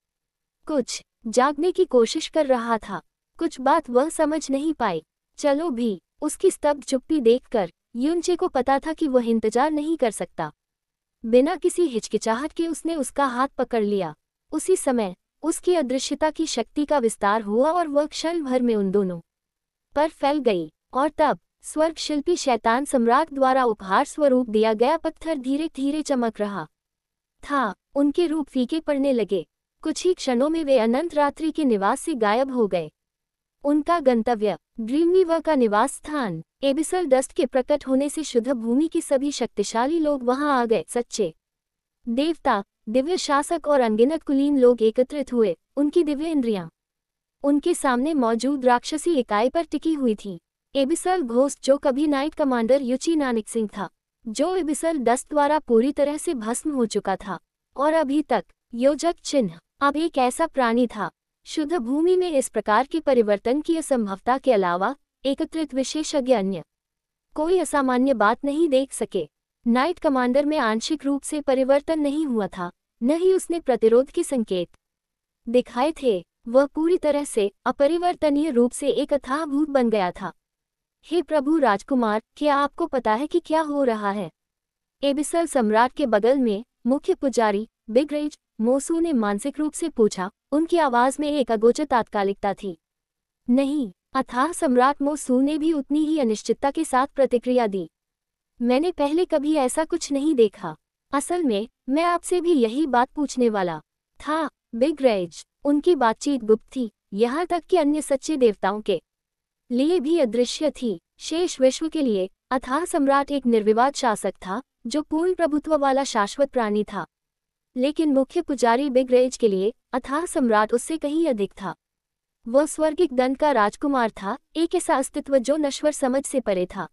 कुछ जागने की कोशिश कर रहा था, कुछ बात वह समझ नहीं पाई। चलो भी, उसकी स्तब्ध चुप्पी देखकर यूनचे को पता था कि वह इंतजार नहीं कर सकता। बिना किसी हिचकिचाहट के उसने उसका हाथ पकड़ लिया। उसी समय उसकी अदृश्यता की शक्ति का विस्तार हुआ और वह क्षण भर में उन दोनों पर फैल गई। और तब स्वर्ग शिल्पी शैतान सम्राट द्वारा उपहार स्वरूप दिया गया पत्थर धीरे धीरे चमक रहा था। उनके रूप फीके पड़ने लगे। कुछ ही क्षणों में वे अनंत रात्रि के निवास से गायब हो गए। उनका गंतव्य ड्रीमवीवर का निवास स्थान। एबिसल डस्ट के प्रकट होने से शुद्ध भूमि के सभी शक्तिशाली लोग वहां आ गए। सच्चे देवता, दिव्य शासक और अनगिनत कुलीन लोग एकत्रित हुए। उनकी दिव्य इंद्रियां उनके सामने मौजूद राक्षसी इकाई पर टिकी हुई थी। एबिसल घोस्ट, जो कभी नाइट कमांडर युची नानक सिंह था, जो एबिसल डस्ट द्वारा पूरी तरह से भस्म हो चुका था, और अभी तक योजक चिन्ह अब एक ऐसा प्राणी था। शुद्ध भूमि में इस प्रकार के परिवर्तन की असंभवता के अलावा एकत्रित विशेषज्ञ अन्य कोई असामान्य बात नहीं देख सके। नाइट कमांडर में आंशिक रूप से परिवर्तन नहीं हुआ था, न ही उसने प्रतिरोध के संकेत दिखाए थे। वह पूरी तरह से अपरिवर्तनीय रूप से एक अथाह भूत बन गया था। हे प्रभु राजकुमार, क्या आपको पता है कि क्या हो रहा है? एबिसल सम्राट के बगल में मुख्य पुजारी बिग रेज, मोसू ने मानसिक रूप से पूछा। उनकी आवाज में एक अगोचर तात्कालिकता थी। नहीं, अथाह सम्राट मोसू ने भी उतनी ही अनिश्चितता के साथ प्रतिक्रिया दी। मैंने पहले कभी ऐसा कुछ नहीं देखा। असल में मैं आपसे भी यही बात पूछने वाला था, बिग रेज। उनकी बातचीत गुप्त थी, यहाँ तक कि अन्य सच्चे देवताओं के लिए भी अदृश्य थी। शेष विश्व के लिए अथाह सम्राट एक निर्विवाद शासक था, जो पूर्ण प्रभुत्व वाला शाश्वत प्राणी था। लेकिन मुख्य पुजारी बिग रेज के लिए अथाह सम्राट उससे कहीं अधिक था। वह स्वर्गिक दंड का राजकुमार था, एक ऐसा अस्तित्व जो नश्वर समझ से परे था।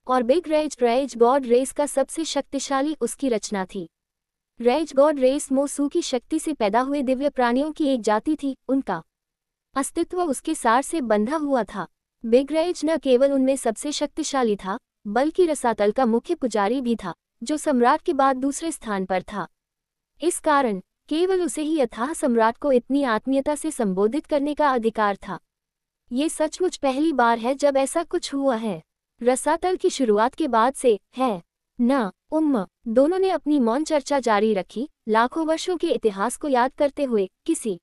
और बिग रेज गॉड रेस का सबसे शक्तिशाली उसकी रचना थी। रेज गॉड रेस मोसू की शक्ति से पैदा हुए दिव्य प्राणियों की एक जाति थी। उनका अस्तित्व उसके सार से बंधा हुआ था। बिग रेज न केवल उनमें सबसे शक्तिशाली था, बल्कि रसातल का मुख्य पुजारी भी था, जो सम्राट के बाद दूसरे स्थान पर था। इस कारण केवल उसे ही अथाह सम्राट को इतनी आत्मीयता से संबोधित करने का अधिकार था। ये सचमुच पहली बार है जब ऐसा कुछ हुआ है। रसातल की शुरुआत के बाद से है न दोनों ने अपनी मौन चर्चा जारी रखी, लाखों वर्षों के इतिहास को याद करते हुए, किसी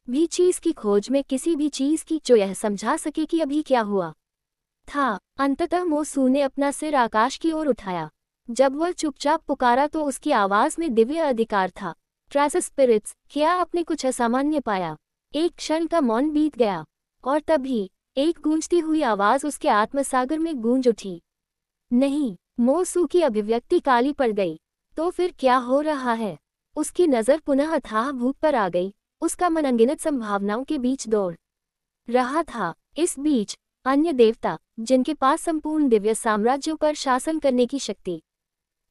भी चीज की खोज में, किसी भी चीज की जो यह समझा सके कि अभी क्या हुआ था। अंततः मोसू ने अपना सिर आकाश की ओर उठाया। जब वह चुपचाप पुकारा तो उसकी आवाज में दिव्य अधिकार था। ट्रांस स्पिरिट्स, क्या आपने कुछ असामान्य पाया? एक क्षण का मौन बीत गया, और तभी एक गूंजती हुई आवाज उसके आत्मसागर में गूंज उठी। नहीं, मोसू की अभिव्यक्ति काली पड़ गई। तो फिर क्या हो रहा है? उसकी नजर पुनः अथाह भूत पर आ गई। उसका मन अनगिनत संभावनाओं के बीच दौड़ रहा था। इस बीच अन्य देवता, जिनके पास संपूर्ण दिव्य साम्राज्यों पर शासन करने की शक्ति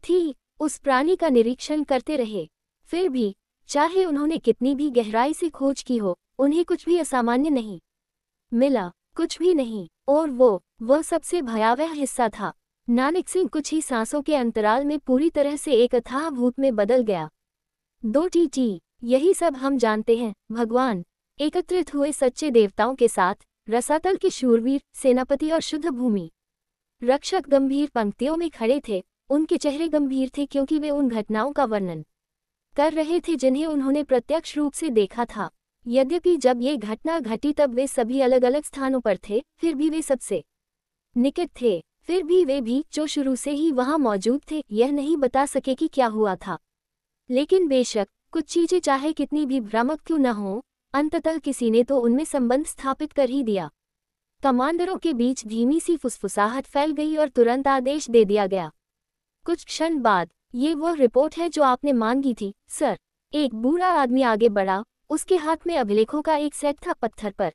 थी, उस प्राणी का निरीक्षण करते रहे। फिर भी चाहे उन्होंने कितनी भी गहराई से खोज की हो, उन्हें कुछ भी असामान्य नहीं मिला, कुछ भी नहीं। और वह सबसे भयावह हिस्सा था। नानक सिंह कुछ ही सांसों के अंतराल में पूरी तरह से एक अथाह भूत में बदल गया। 2 यही सब हम जानते हैं, भगवान। एकत्रित हुए सच्चे देवताओं के साथ रसातल के शूरवीर, सेनापति और शुद्ध भूमि रक्षक गंभीर पंक्तियों में खड़े थे। उनके चेहरे गंभीर थे क्योंकि वे उन घटनाओं का वर्णन कर रहे थे जिन्हें उन्होंने प्रत्यक्ष रूप से देखा था। यद्यपि जब ये घटना घटी तब वे सभी अलग अलग स्थानों पर थे, फिर भी वे सबसे निकट थे। फिर भी वे भी, जो शुरू से ही वहां मौजूद थे, यह नहीं बता सके कि क्या हुआ था। लेकिन बेशक कुछ चीजें चाहे कितनी भी भ्रामक क्यों न हो, अंततः किसी ने तो उनमें संबंध स्थापित कर ही दिया। कमांडरों के बीच धीमी सी फुसफुसाहट फैल गई और तुरंत आदेश दे दिया गया। कुछ क्षण बाद, ये वह रिपोर्ट है जो आपने मांगी थी, सर। एक बूढ़ा आदमी आगे बढ़ा। उसके हाथ में अभिलेखों का एक सेट था, पत्थर पर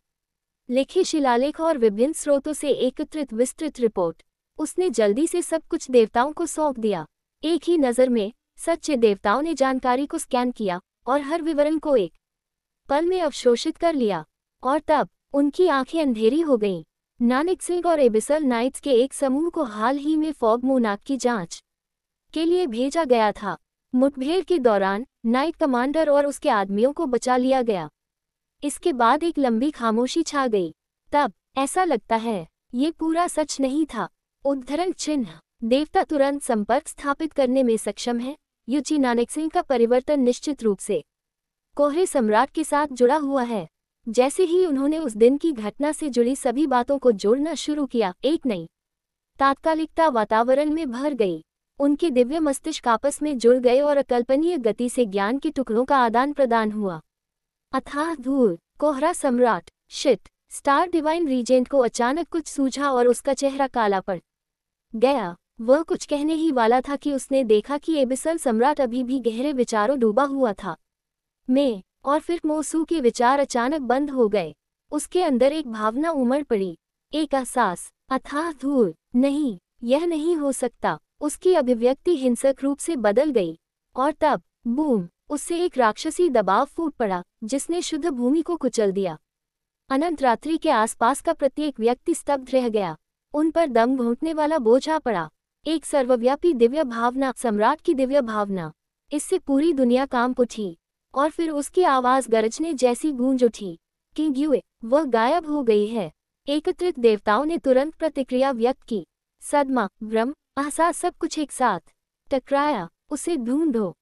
लिखे शिलालेख और विभिन्न स्रोतों से एकत्रित विस्तृत रिपोर्ट। उसने जल्दी से सब कुछ देवताओं को सौंप दिया। एक ही नज़र में सच्चे देवताओं ने जानकारी को स्कैन किया और हर विवरण को एक पल में अवशोषित कर लिया। और तब उनकी आंखें अंधेरी हो गईं। नानक सिंह और एबिसल नाइट्स के एक समूह को हाल ही में फॉग मूनाक की जांच के लिए भेजा गया था। मुठभेड़ के दौरान नाइट कमांडर और उसके आदमियों को बचा लिया गया। इसके बाद एक लंबी खामोशी छा गई। तब ऐसा लगता है ये पूरा सच नहीं था। उद्धरण चिन्ह, देवता तुरंत संपर्क स्थापित करने में सक्षम है। युचि नानक सिंह का परिवर्तन निश्चित रूप से कोहरे सम्राट के साथ जुड़ा हुआ है। जैसे ही उन्होंने उस दिन की घटना से जुड़ी सभी बातों को जोड़ना शुरू किया, एक नई तात्कालिकता वातावरण में भर गई। उनके दिव्य मस्तिष्क आपस में जुड़ गए और अकल्पनीय गति से ज्ञान के टुकड़ों का आदान प्रदान हुआ। अथाह धूल, कोहरा सम्राट, शिट, स्टार डिवाइन रीजेंट को अचानक कुछ सूझा और उसका चेहरा काला पड़ गया। वह कुछ कहने ही वाला था कि उसने देखा कि एबिसल सम्राट अभी भी गहरे विचारों डूबा हुआ था। और फिर मोसू के विचार अचानक बंद हो गए। उसके अंदर एक भावना उमड़ पड़ी, एक एहसास, अथाह धूल, नहीं, यह नहीं हो सकता। उसकी अभिव्यक्ति हिंसक रूप से बदल गई। और तब बूम, उससे एक राक्षसी दबाव फूट पड़ा जिसने शुद्ध भूमि को कुचल दिया। अनंत रात्रि के आसपास का प्रत्येक व्यक्ति स्तब्ध रह गया। उन पर दम घोंटने वाला बोझ आ पड़ा। एक सर्वव्यापी दिव्य भावना, सम्राट की दिव्य भावना। इससे पूरी दुनिया कांप उठी। और फिर उसकी आवाज गरजने जैसी गूंज उठी, किंग युए, वह गायब हो गई है। एकत्रित देवताओं ने तुरंत प्रतिक्रिया व्यक्त की। सदमा, भ्रम, एहसास, सब कुछ एक साथ टकराया। उसे ढूंढो,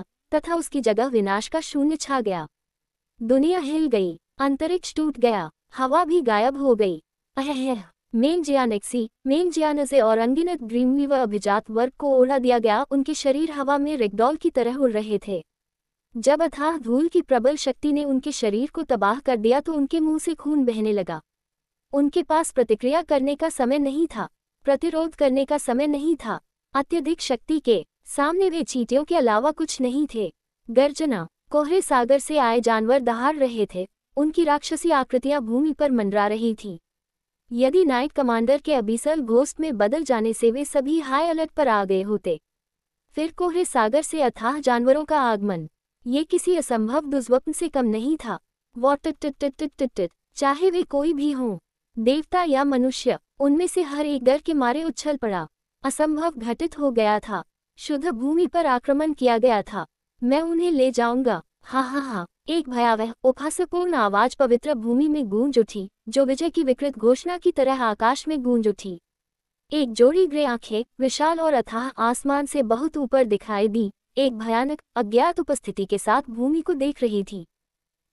गया तथा उसकी जगह विनाश का शून्य छा गया। दुनिया हिल गई, अंतरिक्ष टूट गया, हवा भी गायब हो गई। मेंजियानेक्सी और अनगिनत ड्रीमवीवर अभिजात वर्ग को ओढ़ा दिया गया। उनके शरीर हवा में रेगडॉल की तरह उड़ रहे थे। जब अथाह धूल की प्रबल शक्ति ने उनके शरीर को तबाह कर दिया तो उनके मुंह से खून बहने लगा। उनके पास प्रतिक्रिया करने का समय नहीं था, प्रतिरोध करने का समय नहीं था। अत्यधिक शक्ति के सामने वे चींटियों के अलावा कुछ नहीं थे। गर्जना, कोहरे सागर से आए जानवर दहाड़ रहे थे। उनकी राक्षसी आकृतियां भूमि पर मंडरा रही थीं। यदि नाइट कमांडर के अबीसल घोस्ट में बदल जाने से वे सभी हाई अलर्ट पर आ गए होते, फिर कोहरे सागर से अथाह जानवरों का आगमन ये किसी असंभव दुर्स्वप्न से कम नहीं था। चाहे वे कोई भी हों, देवता या मनुष्य, उनमें से हर एक डर के मारे उछल पड़ा। असंभव घटित हो गया था। शुद्ध भूमि पर आक्रमण किया गया था। मैं उन्हें ले जाऊंगा। हा हा हा। एक भयावह उपहासपूर्ण आवाज पवित्र भूमि में गूंज उठी, जो विजय की विकृत घोषणा की तरह आकाश में गूंज उठी। एक जोड़ी ग्रे आंखें, विशाल और अथाह आसमान से बहुत ऊपर दिखाई दी, एक भयानक अज्ञात उपस्थिति के साथ भूमि को देख रही थी।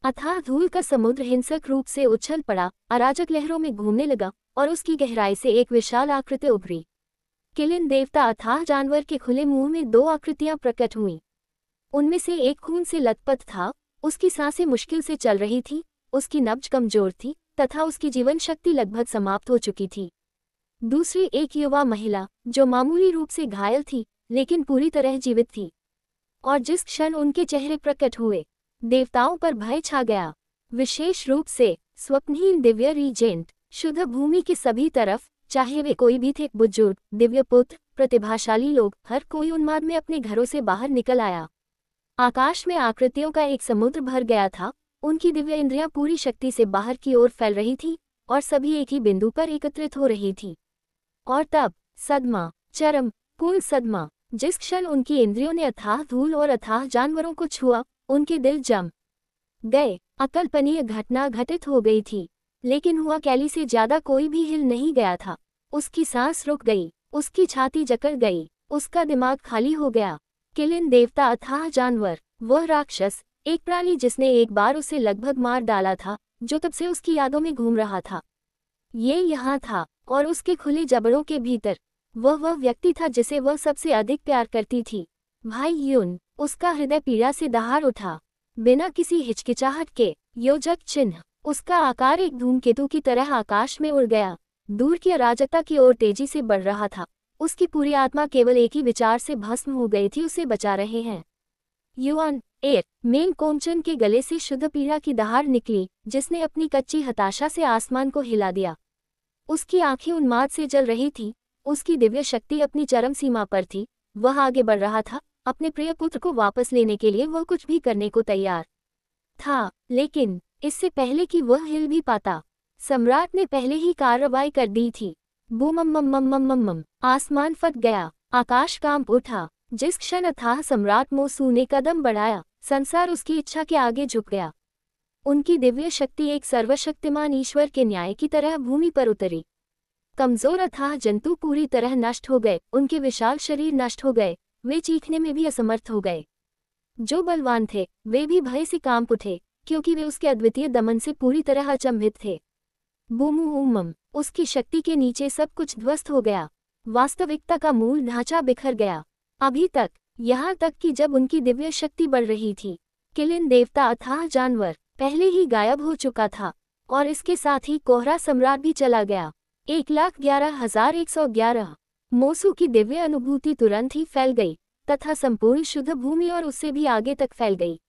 अथाह धूल का समुद्र हिंसक रूप से उछल पड़ा, अराजक लहरों में घूमने लगा और उसकी गहराई से एक विशाल आकृति उभरी। किलिन देवता अथाह जानवर के खुले मुंह में दो आकृतियां प्रकट हुईं। उनमें से एक खून से लथपथ था, उसकी सांसें मुश्किल से चल रही थी, उसकी नब्ज कमजोर थी तथा उसकी जीवन शक्ति लगभग समाप्त हो चुकी थी। दूसरी एक युवा महिला, जो मामूली रूप से घायल थी लेकिन पूरी तरह जीवित थी। और जिस क्षण उनके चेहरे प्रकट हुए, देवताओं पर भय छा गया। विशेष रूप से स्वप्नहीन दिव्य रीजेंट, शुद्ध भूमि की सभी तरफ, चाहे वे कोई भी थे, बुजुर्ग, दिव्य पुत्र, प्रतिभाशाली लोग, हर कोई उन्माद में अपने घरों से बाहर निकल आया। आकाश में आकृतियों का एक समुद्र भर गया था। उनकी दिव्य इंद्रियां पूरी शक्ति से बाहर की ओर फैल रही थी और सभी एक ही बिंदु पर एकत्रित हो रही थी। और तब सदमा, चरम पूर्ण सदमा, जिस क्षण उनकी इंद्रियों ने अथाह धूल और अथाह जानवरों को छुआ, उनके दिल जम गए। अकल्पनीय घटना घटित हो गई थी, लेकिन हुआ कैली से ज्यादा कोई भी हिल नहीं गया था। उसकी सांस रुक गई, उसकी छाती जकड़ गई, उसका दिमाग खाली हो गया। किलिन देवता अथाह जानवर, वह राक्षस, एक प्राणी जिसने एक बार उसे लगभग मार डाला था, जो तब से उसकी यादों में घूम रहा था। ये यहाँ था, और उसके खुले जबड़ों के भीतर वह व्यक्ति था जिसे वह सबसे अधिक प्यार करती थी, भाई यून। उसका हृदय पीड़ा से दहाड़ उठा। बिना किसी हिचकिचाहट के, योजक चिन्ह, उसका आकार एक धूमकेतु की तरह आकाश में उड़ गया, दूर की अराजकता की ओर तेजी से बढ़ रहा था। उसकी पूरी आत्मा केवल एक ही विचार से भस्म हो गई थी, उसे बचा रहे हैं। युआन एट मेन कोमचन के गले से शुद्ध पीड़ा की दहाड़ निकली, जिसने अपनी कच्ची हताशा से आसमान को हिला दिया। उसकी आंखें उन्माद से जल रही थी, उसकी दिव्य शक्ति अपनी चरम सीमा पर थी। वह आगे बढ़ रहा था, अपने प्रिय पुत्र को वापस लेने के लिए वह कुछ भी करने को तैयार था। लेकिन इससे पहले कि वह हिल भी पाता, सम्राट ने पहले ही कार्रवाई कर दी थी। बूमम, आसमान फट गया, आकाश कांप उठा। जिस क्षण अथाह सम्राट मोसू ने कदम बढ़ाया, संसार उसकी इच्छा के आगे झुक गया। उनकी दिव्य शक्ति एक सर्वशक्तिमान ईश्वर के न्याय की तरह भूमि पर उतरी। कमजोर अथाह जंतु पूरी तरह नष्ट हो गए, उनके विशाल शरीर नष्ट हो गए, वे चीखने में भी असमर्थ हो गए। जो बलवान थे, वे भी भय से कांप उठे, क्योंकि वे उसके अद्वितीय दमन से पूरी तरह अचंभित थे। बूमूमम, उसकी शक्ति के नीचे सब कुछ ध्वस्त हो गया। वास्तविकता का मूल ढांचा बिखर गया। अभी तक, यहाँ तक कि जब उनकी दिव्य शक्ति बढ़ रही थी, किलिन देवता अथाह जानवर पहले ही गायब हो चुका था, और इसके साथ ही कोहरा सम्राट भी चला गया। 1,11,111। मोसू की दिव्य अनुभूति तुरंत ही फैल गई, तथा संपूर्ण शुद्ध भूमि और उससे भी आगे तक फैल गई।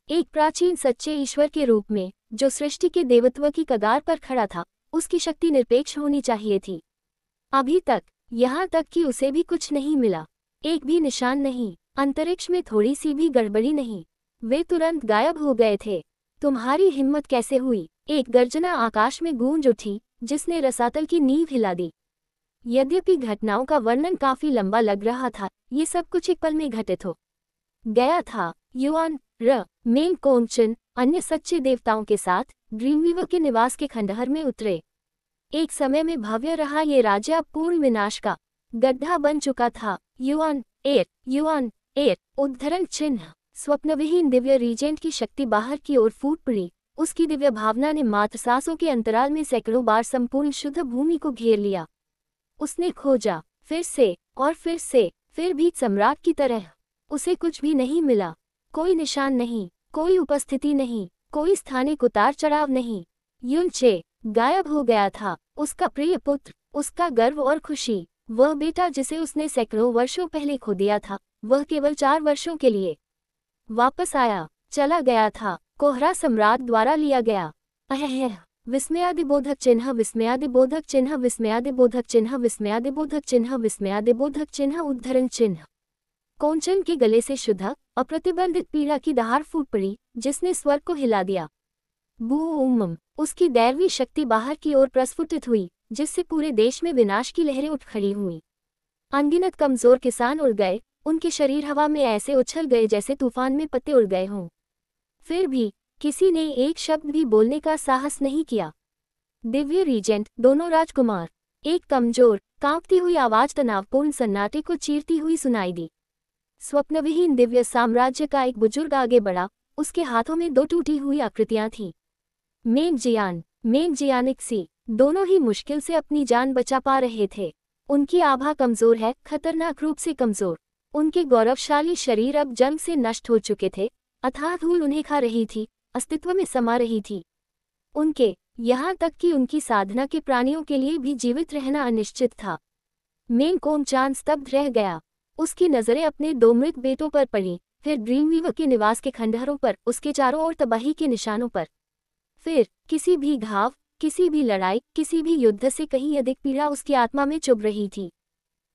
एक प्राचीन सच्चे ईश्वर के रूप में, जो सृष्टि के देवत्व की कगार पर खड़ा था, उसकी शक्ति निरपेक्ष होनी चाहिए थी। अभी तक, यहाँ तक कि उसे भी कुछ नहीं मिला, एक भी निशान नहीं, अंतरिक्ष में थोड़ी सी भी गड़बड़ी नहीं। वे तुरंत गायब हो गए थे। तुम्हारी हिम्मत कैसे हुई? एक गर्जना आकाश में गूंज उठी, जिसने रसातल की नींव हिला दी। यद्यपि घटनाओं का वर्णन काफी लंबा लग रहा था, ये सब कुछ एक पल में घटित हो गया था। युआन मेन कोमचन अन्य सच्चे देवताओं के साथ ड्रीमवीवर के निवास के खंडहर में उतरे। एक समय में भव्य रहा ये राज्य अब पूर्ण विनाश का गड्ढा बन चुका था। युआन एट उद्धरण चिन्ह, स्वप्नविहीन दिव्य रीजेंट की शक्ति बाहर की ओर फूट पड़ी। उसकी दिव्य भावना ने मात्र सांसों के अंतराल में सैकड़ों बार संपूर्ण शुद्ध भूमि को घेर लिया। उसने खोजा, फिर से और फिर से, फिर भी सम्राट की तरह उसे कुछ भी नहीं मिला। कोई निशान नहीं, कोई उपस्थिति नहीं, कोई स्थानिक उतार चढ़ाव नहीं। युनचे गायब हो गया था, उसका प्रिय पुत्र, उसका गर्व और खुशी, वह बेटा जिसे उसने सैकड़ों वर्षों पहले खो दिया था, वह केवल 4 वर्षों के लिए वापस आया, चला गया था, कोहरा सम्राट द्वारा लिया गया। विस्मयादिबोधक चिन्ह, विस्मयादिबोधक चिन्ह, विस्मयादिबोधक चिन्ह, विस्मयादिबोधक चिन्ह, विस्मयादिबोधक चिन्ह, उद्धरण चिन्ह। कोंचन के गले से शुद्ध अप्रतिबंधित पीड़ा की दहाड़ फूट पड़ी, जिसने स्वर्ग को हिला दिया। बूम, उसकी दैवी शक्ति बाहर की ओर प्रस्फुटित हुई, जिससे पूरे देश में विनाश की लहरें उठ खड़ी हुईं। अनगिनत कमजोर किसान उड़ गए, उनके शरीर हवा में ऐसे उछल गए जैसे तूफान में पत्ते उड़ गए हों। फिर भी किसी ने एक शब्द भी बोलने का साहस नहीं किया। दिव्य रीजेंट, दोनों राजकुमार। एक कमजोर, कांपती हुई आवाज तनावपूर्ण सन्नाटे को चीरती हुई सुनाई दी। स्वप्नविहीन दिव्य साम्राज्य का एक बुजुर्ग आगे बढ़ा, उसके हाथों में 2 टूटी हुई आकृतियां थीं। मेंग जियानिक्सी, दोनों ही मुश्किल से अपनी जान बचा पा रहे थे। उनकी आभा कमजोर है, खतरनाक रूप से कमजोर। उनके गौरवशाली शरीर अब जंग से नष्ट हो चुके थे, अथाह धूल उन्हें खा रही थी, अस्तित्व में समा रही थी। यहाँ तक कि उनकी साधना के प्राणियों के लिए भी जीवित रहना अनिश्चित था। मेंग कोमचान स्तब्ध रह गया। उसकी नजरें अपने 2 मृत बेटों पर पड़ी, फिर ड्रीमवीवर के निवास के खंडहरों पर, उसके चारों ओर तबाही के निशानों पर। फिर किसी भी घाव, किसी भी लड़ाई, किसी भी युद्ध से कहीं अधिक पीड़ा उसकी आत्मा में चुभ रही थी।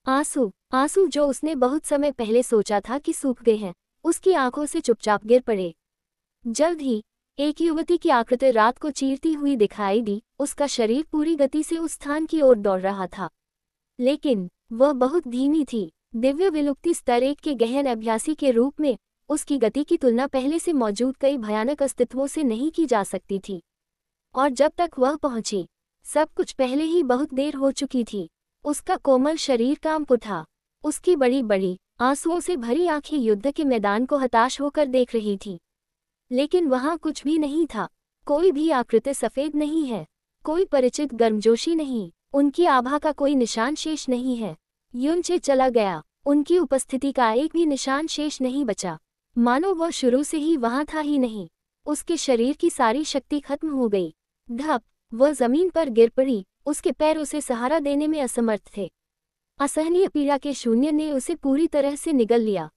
आंसू जो उसने बहुत समय पहले सोचा था कि सूख गए हैं, उसकी आंखों से चुपचाप गिर पड़े। जल्द ही एक युवती की आकृति रात को चीरती हुई दिखाई दी। उसका शरीर पूरी गति से उस स्थान की ओर दौड़ रहा था, लेकिन वह बहुत धीमी थी। दिव्य विलुप्ति स्तर 1 के गहन अभ्यासी के रूप में उसकी गति की तुलना पहले से मौजूद कई भयानक अस्तित्वों से नहीं की जा सकती थी। और जब तक वह पहुंची, सब कुछ पहले ही बहुत देर हो चुकी थी। उसका कोमल शरीर कांप उठा, उसकी बड़ी बड़ी आंसुओं से भरी आंखें युद्ध के मैदान को हताश होकर देख रही थी। लेकिन वहां कुछ भी नहीं था। कोई भी आकृति सफेद नहीं है, कोई परिचित गर्मजोशी नहीं, उनकी आभा का कोई निशान शेष नहीं है। युनचे चला गया, उनकी उपस्थिति का एक भी निशान शेष नहीं बचा, मानो वह शुरू से ही वहां था ही नहीं। उसके शरीर की सारी शक्ति खत्म हो गई। धप, वह जमीन पर गिर पड़ी, उसके पैर उसे सहारा देने में असमर्थ थे। असहनीय पीड़ा के शून्य ने उसे पूरी तरह से निगल लिया।